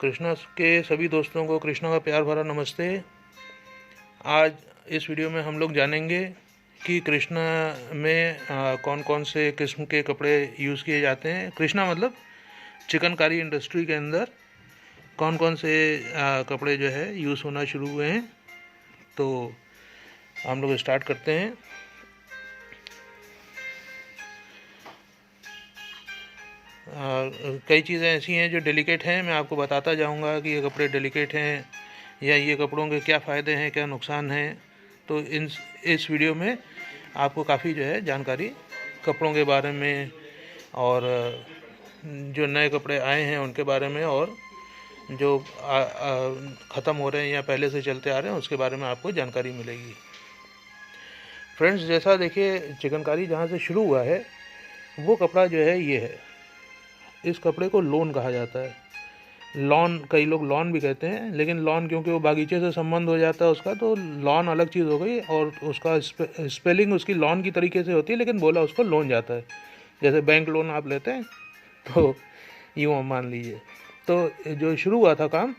कृष्णा के सभी दोस्तों को कृष्णा का प्यार भरा नमस्ते। आज इस वीडियो में हम लोग जानेंगे कि कृष्णा में कौन कौन से किस्म के कपड़े यूज़ किए जाते हैं। कृष्णा मतलब चिकनकारी इंडस्ट्री के अंदर कौन कौन से कपड़े जो है यूज़ होना शुरू हुए हैं। तो हम लोग स्टार्ट करते हैं। कई चीज़ें ऐसी हैं जो डेलिकेट हैं, मैं आपको बताता जाऊंगा कि ये कपड़े डेलिकेट हैं या ये कपड़ों के क्या फ़ायदे हैं, क्या नुकसान हैं। तो इस वीडियो में आपको काफ़ी जो है जानकारी कपड़ों के बारे में और जो नए कपड़े आए हैं उनके बारे में और जो ख़त्म हो रहे हैं या पहले से चलते आ रहे हैं उसके बारे में आपको जानकारी मिलेगी। फ्रेंड्स, जैसा देखिए चिकनकारी जहाँ से शुरू हुआ है वो कपड़ा जो है ये है। इस कपड़े को लॉन कहा जाता है। लॉन, कई लोग लॉन भी कहते हैं, लेकिन लॉन क्योंकि वो बागीचे से संबंध हो जाता है उसका, तो लॉन अलग चीज़ हो गई और उसका स्पेलिंग उसकी लॉन की तरीके से होती है, लेकिन बोला उसको लॉन जाता है। जैसे बैंक लोन आप लेते हैं तो यूँ मान लीजिए। तो जो शुरू हुआ था काम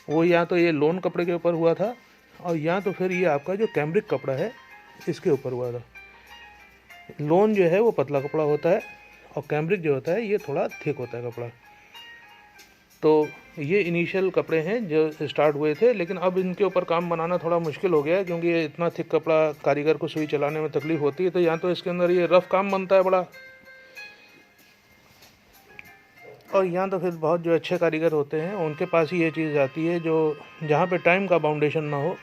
वो या तो ये लॉन कपड़े के ऊपर हुआ था और या तो फिर ये आपका जो कैम्ब्रिक कपड़ा है इसके ऊपर हुआ था। लॉन जो है वो पतला कपड़ा होता है और कैम्ब्रिक जो होता है ये थोड़ा थिक होता है कपड़ा। तो ये इनिशियल कपड़े हैं जो स्टार्ट हुए थे, लेकिन अब इनके ऊपर काम बनाना थोड़ा मुश्किल हो गया है क्योंकि ये इतना थिक कपड़ा कारीगर को सुई चलाने में तकलीफ़ होती है। तो या तो इसके अंदर ये रफ़ काम बनता है बड़ा, और यहाँ तो फिर बहुत जो अच्छे कारीगर होते हैं उनके पास ही ये चीज़ आती है जो जहाँ पे टाइम का बाउंडेशन ना हो।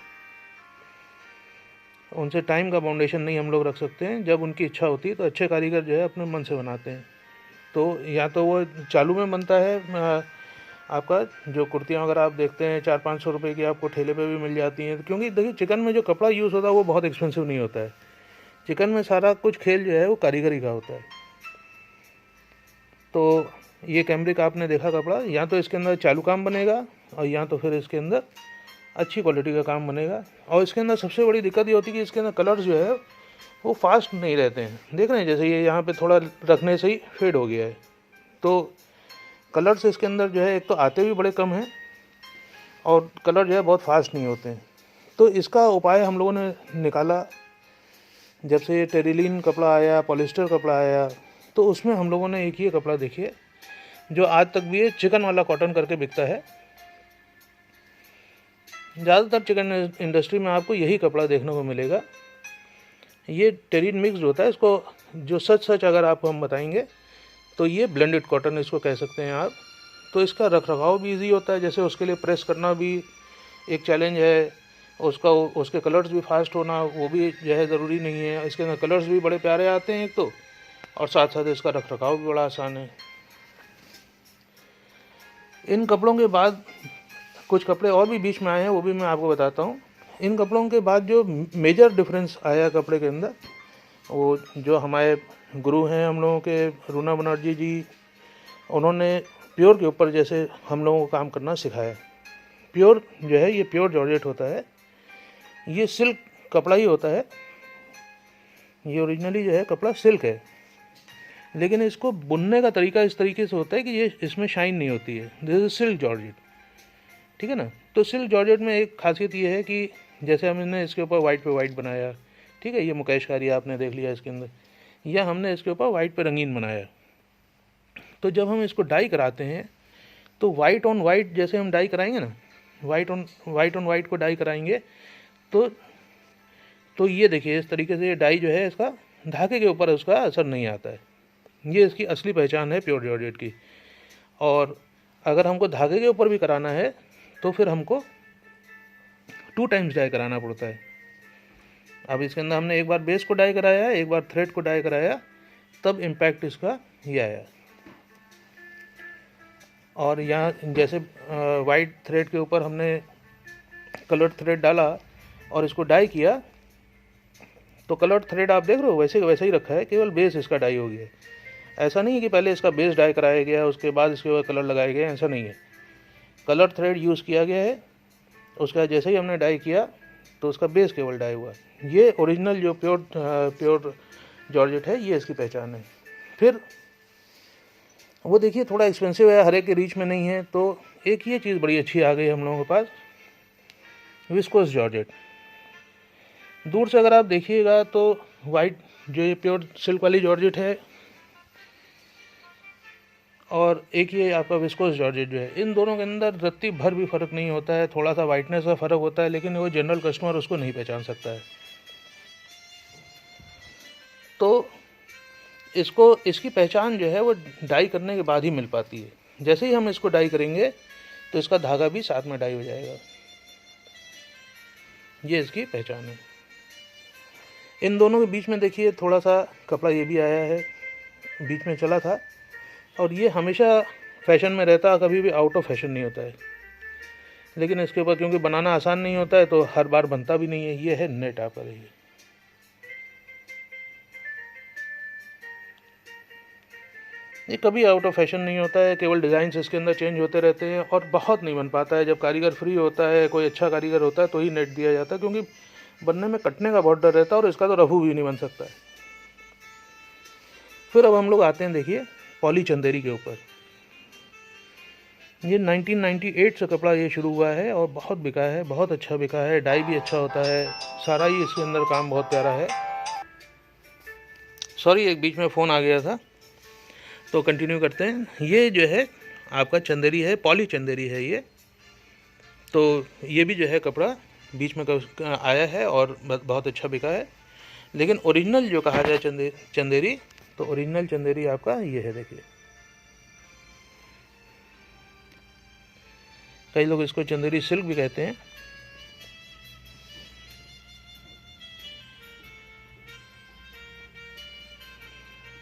उनसे टाइम का बाउंडेशन नहीं हम लोग रख सकते हैं। जब उनकी इच्छा होती है तो अच्छे कारीगर जो है अपने मन से बनाते हैं। तो या तो वो चालू में बनता है, आपका जो कुर्तियाँ अगर आप देखते हैं 400-500 रुपये की आपको ठेले पे भी मिल जाती हैं। क्योंकि देखिए चिकन में जो कपड़ा यूज़ होता है वो बहुत एक्सपेंसिव नहीं होता है। चिकन में सारा कुछ खेल जो है वो कारीगरी का होता है। तो ये कैम्ब्रिक आपने देखा कपड़ा, या तो इसके अंदर चालू काम बनेगा और या तो फिर इसके अंदर अच्छी क्वालिटी का काम बनेगा। और इसके अंदर सबसे बड़ी दिक्कत ये होती है कि इसके अंदर कलर्स जो है वो फास्ट नहीं रहते हैं। देख रहे हैं जैसे ये यहाँ पे थोड़ा रखने से ही फेड हो गया है। तो कलर्स इसके अंदर जो है एक तो आते भी बड़े कम हैं और कलर जो है बहुत फास्ट नहीं होते हैं। तो इसका उपाय हम लोगों ने निकाला जब से ये टेरिलीन कपड़ा आया, पॉलिस्टर कपड़ा आया, तो उसमें हम लोगों ने एक ये कपड़ा देखिए जो आज तक भी ये चिकन वाला कॉटन करके बिकता है। ज़्यादातर चिकन इंडस्ट्री में आपको यही कपड़ा देखने को मिलेगा। ये टेरिन मिक्स्ड होता है। इसको जो सच अगर आपको हम बताएंगे तो ये ब्लेंडेड कॉटन इसको कह सकते हैं आप। तो इसका रख रखाव भी इजी होता है, जैसे उसके लिए प्रेस करना भी एक चैलेंज है, उसके कलर्स भी फास्ट होना वो भी जो है ज़रूरी नहीं है। इसके अंदर कलर्स भी बड़े प्यारे आते हैं एक तो, और साथ साथ इसका रख रखाव भी बड़ा आसान है। इन कपड़ों के बाद कुछ कपड़े और भी बीच में आए हैं, वो भी मैं आपको बताता हूँ। इन कपड़ों के बाद जो मेजर डिफरेंस आया कपड़े के अंदर, वो जो हमारे गुरु हैं हम लोगों के, रूना बनर्जी जी, उन्होंने प्योर के ऊपर जैसे हम लोगों को काम करना सिखाया। प्योर जो है ये प्योर जॉर्जेट होता है, ये सिल्क कपड़ा ही होता है। ये ओरिजिनली जो है कपड़ा सिल्क है, लेकिन इसको बुनने का तरीका इस तरीके से होता है कि ये इसमें शाइन नहीं होती है। दिस इज सिल्क जॉर्जेट, ठीक है ना। तो सिल्क जॉर्जेट में एक खासियत ये है कि जैसे हमने इसके ऊपर वाइट पे वाइट बनाया, ठीक है, ये मुकेशकारी आपने देख लिया इसके अंदर, या हमने इसके ऊपर वाइट पे रंगीन बनाया। तो जब हम इसको डाई कराते हैं तो वाइट ऑन वाइट जैसे हम डाई कराएंगे ना, वाइट ऑन वाइट को डाई कराएंगे तो ये देखिए इस तरीके से ये डाई जो है इसका धागे के ऊपर उसका असर नहीं आता है। ये इसकी असली पहचान है प्योर जॉर्जेट की। और अगर हमको धागे के ऊपर भी कराना है तो फिर हमको 2 टाइम्स डाई कराना पड़ता है। अब इसके अंदर हमने एक बार बेस को डाई कराया, एक बार थ्रेड को डाई कराया, तब इम्पैक्ट इसका ये आया। और यहाँ जैसे वाइट थ्रेड के ऊपर हमने कलर्ड थ्रेड डाला और इसको डाई किया, तो कलर्ड थ्रेड आप देख रहे हो वैसे ही रखा है, केवल बेस इसका डाई हो गया है। ऐसा नहीं है कि पहले इसका बेस डाई कराया गया उसके बाद इसके ऊपर कलर लगाए गए, ऐसा नहीं है। कलर थ्रेड यूज़ किया गया है, उसका जैसे ही हमने डाई किया तो उसका बेस केवल डाई हुआ। ये ओरिजिनल जो प्योर जॉर्जेट है, ये इसकी पहचान है। फिर वो देखिए थोड़ा एक्सपेंसिव है, हर एक के रीच में नहीं है। तो एक ये चीज़ बड़ी अच्छी आ गई हम लोगों के पास, विस्कोस जॉर्जेट। दूर से अगर आप देखिएगा तो वाइट जो ये प्योर सिल्क वाली जॉर्जेट है, और एक ये आपका विस्कोस जॉर्जेट जो है, इन दोनों के अंदर रत्ती भर भी फ़र्क नहीं होता है। थोड़ा सा वाइटनेस का फ़र्क होता है, लेकिन वो जनरल कस्टमर उसको नहीं पहचान सकता है। तो इसकी पहचान जो है वो डाई करने के बाद ही मिल पाती है। जैसे ही हम इसको डाई करेंगे तो इसका धागा भी साथ में डाई हो जाएगा। ये इसकी पहचान है। इन दोनों के बीच में देखिए थोड़ा सा कपड़ा ये भी आया है, बीच में चला था, और ये हमेशा फैशन में रहता है, कभी भी आउट ऑफ फैशन नहीं होता है। लेकिन इसके ऊपर क्योंकि बनाना आसान नहीं होता है तो हर बार बनता भी नहीं है। ये है नेट आप पर। ये कभी आउट ऑफ फैशन नहीं होता है, केवल डिज़ाइंस इसके अंदर चेंज होते रहते हैं, और बहुत नहीं बन पाता है। जब कारीगर फ्री होता है, कोई अच्छा कारीगर होता है, तो ही नेट दिया जाता है, क्योंकि बनने में कटने का बहुत डर रहता है, और इसका तो रफू भी नहीं बन सकता है। फिर अब हम लोग आते हैं देखिए पॉली चंदेरी के ऊपर। ये 1998 से कपड़ा ये शुरू हुआ है और बहुत बिका है, बहुत अच्छा बिका है। डाई भी अच्छा होता है, सारा ही इसके अंदर काम बहुत प्यारा है। सॉरी, एक बीच में फ़ोन आ गया था, तो कंटिन्यू करते हैं। ये जो है आपका चंदेरी है, पॉली चंदेरी है ये। तो ये भी जो है कपड़ा बीच में आया है और बहुत अच्छा बिका है। लेकिन ओरिजिनल जो कहा जाए चंदेरी, तो ओरिजिनल चंदेरी आपका ये है। देखिए, कई लोग इसको चंदेरी सिल्क भी कहते हैं।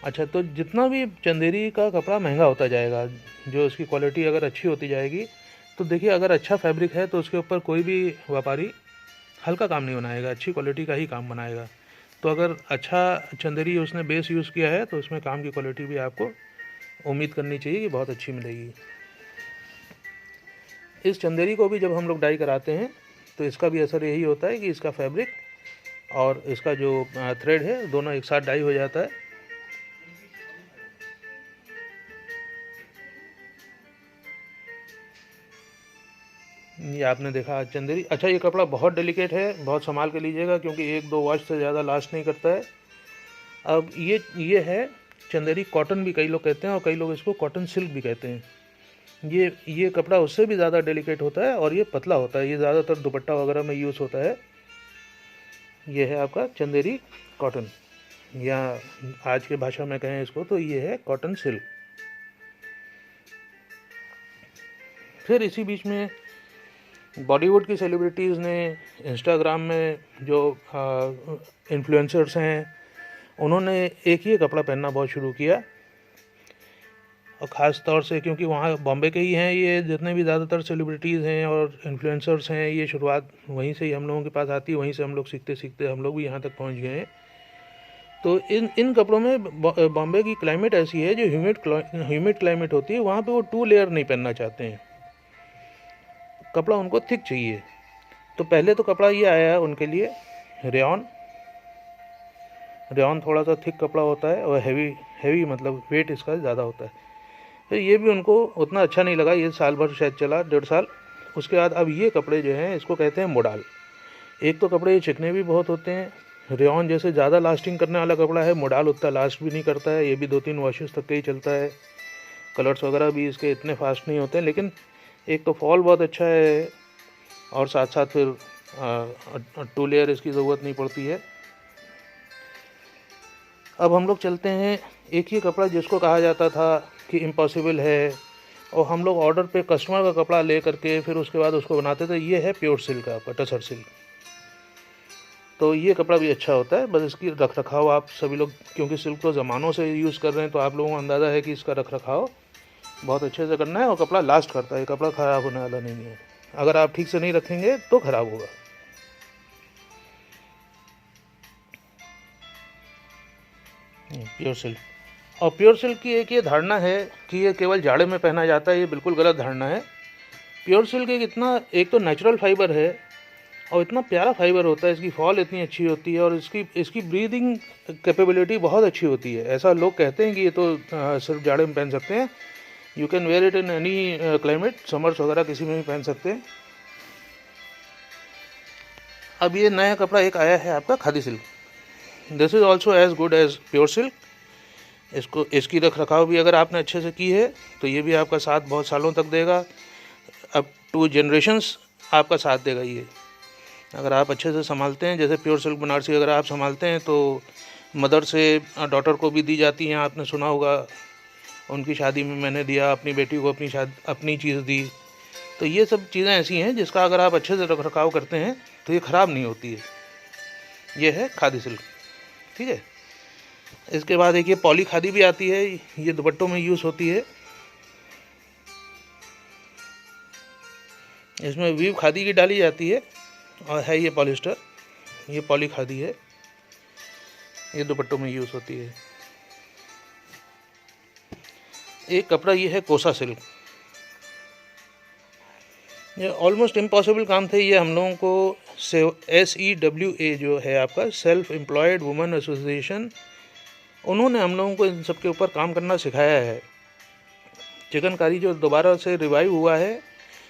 अच्छा, तो जितना भी चंदेरी का कपड़ा महंगा होता जाएगा, जो उसकी क्वालिटी अगर अच्छी होती जाएगी, तो देखिए अगर अच्छा फैब्रिक है तो उसके ऊपर कोई भी व्यापारी हल्का काम नहीं बनाएगा, अच्छी क्वालिटी का ही काम बनाएगा। तो अगर अच्छा चंदेरी उसने बेस यूज़ किया है तो उसमें काम की क्वालिटी भी आपको उम्मीद करनी चाहिए कि बहुत अच्छी मिलेगी। इस चंदेरी को भी जब हम लोग डाई कराते हैं तो इसका भी असर यही होता है कि इसका फैब्रिक और इसका जो थ्रेड है दोनों एक साथ डाई हो जाता है। ये आपने देखा चंदेरी। अच्छा, ये कपड़ा बहुत डेलिकेट है, बहुत संभाल के लीजिएगा, क्योंकि एक दो वॉश से ज़्यादा लास्ट नहीं करता है। अब ये है चंदेरी कॉटन भी कई लोग कहते हैं, और कई लोग इसको कॉटन सिल्क भी कहते हैं। ये कपड़ा उससे भी ज़्यादा डेलिकेट होता है और ये पतला होता है। ये ज़्यादातर दुपट्टा वगैरह में यूज़ होता है। ये है आपका चंदेरी कॉटन, या आज के भाषा में कहें इसको तो ये है कॉटन सिल्क। फिर इसी बीच में बॉलीवुड की सेलिब्रिटीज़ ने, इंस्टाग्राम में जो इन्फ्लुएंसर्स हैं, उन्होंने एक ही कपड़ा पहनना बहुत शुरू किया। और ख़ास तौर से क्योंकि वहाँ बॉम्बे के ही हैं ये, जितने भी ज़्यादातर सेलिब्रिटीज़ हैं और इन्फ्लुएंसर्स हैं, ये शुरुआत वहीं से ही हम लोगों के पास आती है, वहीं से हम लोग सीखते सीखते हम लोग भी यहाँ तक पहुँच गए हैं। तो इन कपड़ों में बॉम्बे की क्लाइमेट ऐसी है, जो ह्यूमिड क्लाइमेट होती है, वहाँ पे वो 2 लेयर नहीं पहनना चाहते हैं, कपड़ा उनको थिक चाहिए। तो पहले तो कपड़ा ये आया है उनके लिए रेयॉन थोड़ा सा थिक कपड़ा होता है और हैवी मतलब वेट इसका ज़्यादा होता है। तो ये भी उनको उतना अच्छा नहीं लगा, ये साल भर शायद चला, 1.5 साल। उसके बाद अब ये कपड़े जो हैं इसको कहते हैं मोडाल। एक तो कपड़े ये चिकने भी बहुत होते हैं, रेयॉन जैसे ज़्यादा लास्टिंग करने वाला कपड़ा है, मोडाल उतना लास्ट भी नहीं करता है, ये भी 2-3 वॉशेस तक के ही चलता है। कलर्स वगैरह भी इसके इतने फास्ट नहीं होते हैं, लेकिन एक तो फॉल बहुत अच्छा है और साथ साथ फिर 2 लेयर इसकी ज़रूरत नहीं पड़ती है। अब हम लोग चलते हैं एक ही कपड़ा जिसको कहा जाता था कि इम्पॉसिबल है, और हम लोग ऑर्डर पे कस्टमर का कपड़ा ले करके फिर उसके बाद उसको बनाते थे। ये है प्योर सिल्क आपका, टसर सिल्क। तो ये कपड़ा भी अच्छा होता है, बस इसकी रख रखाव आप सभी लोग, क्योंकि सिल्क तो ज़मानों से यूज़ कर रहे हैं, तो आप लोगों को अंदाज़ा है कि इसका रख रखाव बहुत अच्छे से करना है, और कपड़ा लास्ट करता है, कपड़ा ख़राब होने वाला नहीं है। अगर आप ठीक से नहीं रखेंगे तो ख़राब होगा। प्योर सिल्क, और प्योर सिल्क की एक ये धारणा है कि ये केवल जाड़े में पहना जाता है, ये बिल्कुल गलत धारणा है। प्योर सिल्क एक तो नेचुरल फाइबर है और इतना प्यारा फाइबर होता है, इसकी फॉल इतनी अच्छी होती है और इसकी ब्रीदिंग कैपेबिलिटी बहुत अच्छी होती है। ऐसा लोग कहते हैं कि ये तो सिर्फ जाड़े में पहन सकते हैं, you can wear it in any climate, summers वगैरह किसी में भी पहन सकते हैं। अब ये नया कपड़ा एक आया है आपका khadi silk. This is also as good as pure silk. इसकी रख रखाव भी अगर आपने अच्छे से की है तो ये भी आपका साथ बहुत सालों तक देगा, अब 2 जनरेशन्स आपका साथ देगा ये, अगर आप अच्छे से संभालते हैं। जैसे प्योर सिल्क बनारसी अगर आप संभालते हैं तो मदर से डॉटर को भी दी जाती हैं, आपने सुना होगा। उनकी शादी में मैंने दिया, अपनी बेटी को अपनी चीज़ दी। तो ये सब चीज़ें ऐसी हैं जिसका अगर आप अच्छे से रख रखाव करते हैं तो ये ख़राब नहीं होती है। ये है खादी सिल्क, ठीक है। इसके बाद एक ये पॉली खादी भी आती है, ये दुपट्टों में यूज़ होती है। इसमें वीव खादी की डाली जाती है और है ये पॉलिस्टर, ये पॉली खादी है, ये दुपट्टों में यूज़ होती है। एक कपड़ा ये है कोसा सिल्क। ये ऑलमोस्ट इम्पॉसिबल काम थे ये हम लोगों को SEWA जो है आपका सेल्फ एम्प्लॉयड वुमेन एसोसिएशन, उन्होंने हम लोगों को इन सब के ऊपर काम करना सिखाया है। चिकनकारी जो दोबारा से रिवाइव हुआ है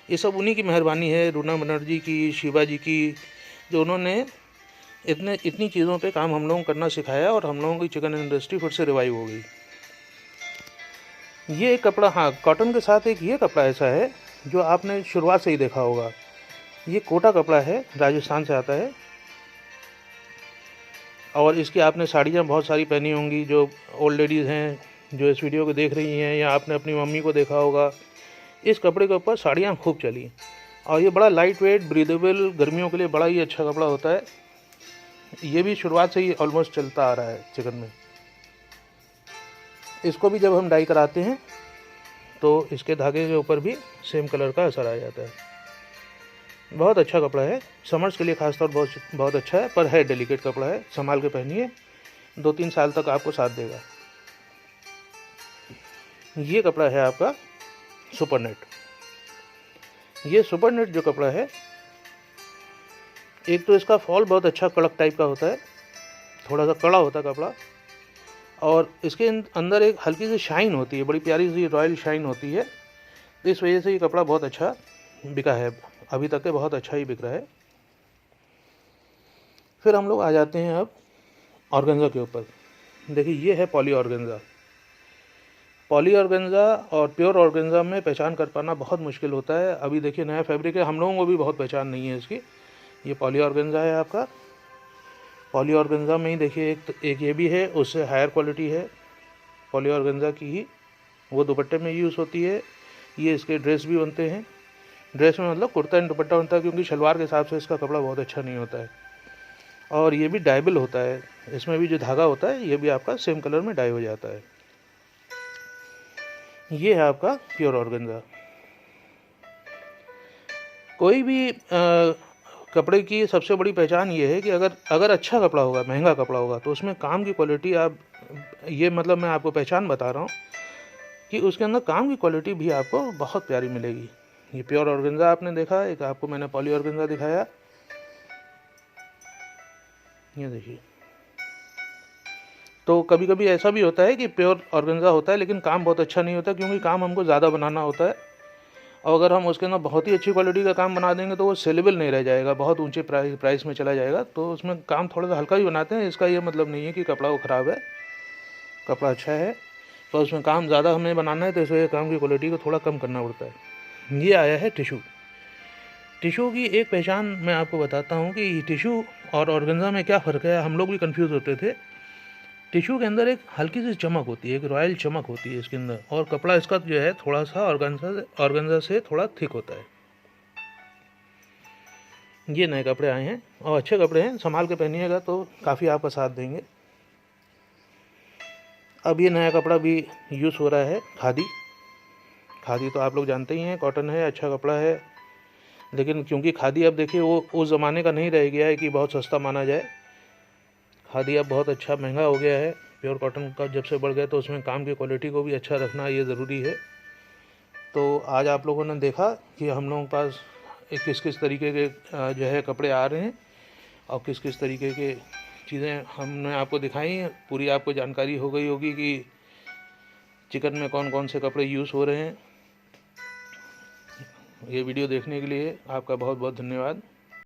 ये सब उन्हीं की मेहरबानी है, रूना बनर्जी की, शिवा जी की, जो उन्होंने इतनी चीज़ों पे काम हम लोगों को करना सिखाया और हम लोगों की चिकन इंडस्ट्री फिर से रिवाइव हो गई। ये एक कपड़ा, हाँ, कॉटन के साथ एक ये कपड़ा ऐसा है जो आपने शुरुआत से ही देखा होगा। ये कोटा कपड़ा है, राजस्थान से आता है और इसकी आपने साड़ियाँ बहुत सारी पहनी होंगी। जो ओल्ड लेडीज़ हैं जो इस वीडियो को देख रही हैं, या आपने अपनी मम्मी को देखा होगा, इस कपड़े के ऊपर साड़ियाँ खूब चली। और ये बड़ा लाइट वेट, ब्रीदेबल, गर्मियों के लिए बड़ा ही अच्छा कपड़ा होता है। ये भी शुरुआत से ही ऑलमोस्ट चलता आ रहा है चिकन में। इसको भी जब हम डाई कराते हैं तो इसके धागे के ऊपर भी सेम कलर का असर आ जाता है। बहुत अच्छा कपड़ा है, समर्स के लिए खासतौर बहुत अच्छा है, पर है डेलिकेट कपड़ा है, संभाल के पहनिए, 2-3 साल तक आपको साथ देगा। ये कपड़ा है आपका सुपर नेट। ये सुपर नेट जो कपड़ा है, एक तो इसका फॉल बहुत अच्छा कड़क टाइप का होता है, थोड़ा सा कड़ा होता है कपड़ा, और इसके अंदर एक हल्की सी शाइन होती है, बड़ी प्यारी सी रॉयल शाइन होती है। तो इस वजह से ये कपड़ा बहुत अच्छा बिका है, अभी तक के बहुत अच्छा ही बिक रहा है। फिर हम लोग आ जाते हैं अब ऑर्गेन्जा के ऊपर। देखिए ये है पॉली ऑर्गेन्जा। पॉली ऑर्गेन्जा और प्योर ऑर्गेन्जा में पहचान कर पाना बहुत मुश्किल होता है। अभी देखिए नया फैब्रिक है, हम लोगों को भी बहुत पहचान नहीं है इसकी। ये पॉली ऑर्गेन्जा है आपका। पॉली ऑर्गेन्जा में ही देखिए एक ये भी है, उससे हायर क्वालिटी है पॉली ऑर्गेन्जा की ही, वो दुपट्टे में यूज़ होती है। ये इसके ड्रेस भी बनते हैं, ड्रेस में मतलब कुर्ता एंड दुपट्टा बनता है, क्योंकि शलवार के हिसाब से इसका कपड़ा बहुत अच्छा नहीं होता है। और ये भी डाइबल होता है, इसमें भी जो धागा होता है ये भी आपका सेम कलर में डाई हो जाता है। ये है आपका प्योर ऑर्गेन्जा। कोई भी कपड़े की सबसे बड़ी पहचान ये है कि अगर अच्छा कपड़ा होगा, महंगा कपड़ा होगा, तो उसमें काम की क्वालिटी ये मतलब मैं आपको पहचान बता रहा हूँ कि उसके अंदर काम की क्वालिटी भी आपको बहुत प्यारी मिलेगी। ये प्योर ऑर्गेन्जा आपने देखा, एक आपको मैंने पॉली ऑर्गेन्जा दिखाया, ये देखिए। तो कभी कभी ऐसा भी होता है कि प्योर ऑर्गेन्जा होता है लेकिन काम बहुत अच्छा नहीं होता, क्योंकि काम हमको ज़्यादा बनाना होता है, और अगर हम उसके अंदर बहुत ही अच्छी क्वालिटी का काम बना देंगे तो वो सेलेबल नहीं रह जाएगा, बहुत ऊंचे प्राइस में चला जाएगा। तो उसमें काम थोड़ा सा हल्का ही बनाते हैं। इसका ये मतलब नहीं है कि कपड़ा वो ख़राब है, कपड़ा अच्छा है, तो उसमें काम ज़्यादा हमें बनाना है तो इस वजह काम की क्वालिटी को थोड़ा कम करना पड़ता है। ये आया है टिशू। टिशू की एक पहचान मैं आपको बताता हूँ कि टिशू और ऑर्गेन्जा में क्या फ़र्क है। हम लोग भी कंफ्यूज होते थे। टिशू के अंदर एक हल्की सी चमक होती है, एक रॉयल चमक होती है इसके अंदर, और कपड़ा इसका जो है थोड़ा सा ऑर्गेन्जा से थोड़ा थिक होता है। ये नए कपड़े आए हैं और अच्छे कपड़े हैं, संभाल के पहनिएगा तो काफ़ी आपका साथ देंगे। अब ये नया कपड़ा भी यूज़ हो रहा है, खादी। खादी तो आप लोग जानते ही हैं, कॉटन है, अच्छा कपड़ा है, लेकिन क्योंकि खादी अब देखिए वो उस ज़माने का नहीं रह गया है कि बहुत सस्ता माना जाए। खादी अब बहुत अच्छा महंगा हो गया है। प्योर कॉटन का जब से बढ़ गया तो उसमें काम की क्वालिटी को भी अच्छा रखना ये ज़रूरी है। तो आज आप लोगों ने देखा कि हम लोगों के पास किस किस तरीके के जो है कपड़े आ रहे हैं और किस किस तरीके के चीज़ें हमने आपको दिखाई हैं। पूरी आपको जानकारी हो गई होगी कि चिकन में कौन कौन से कपड़े यूज़ हो रहे हैं। ये वीडियो देखने के लिए आपका बहुत बहुत धन्यवाद।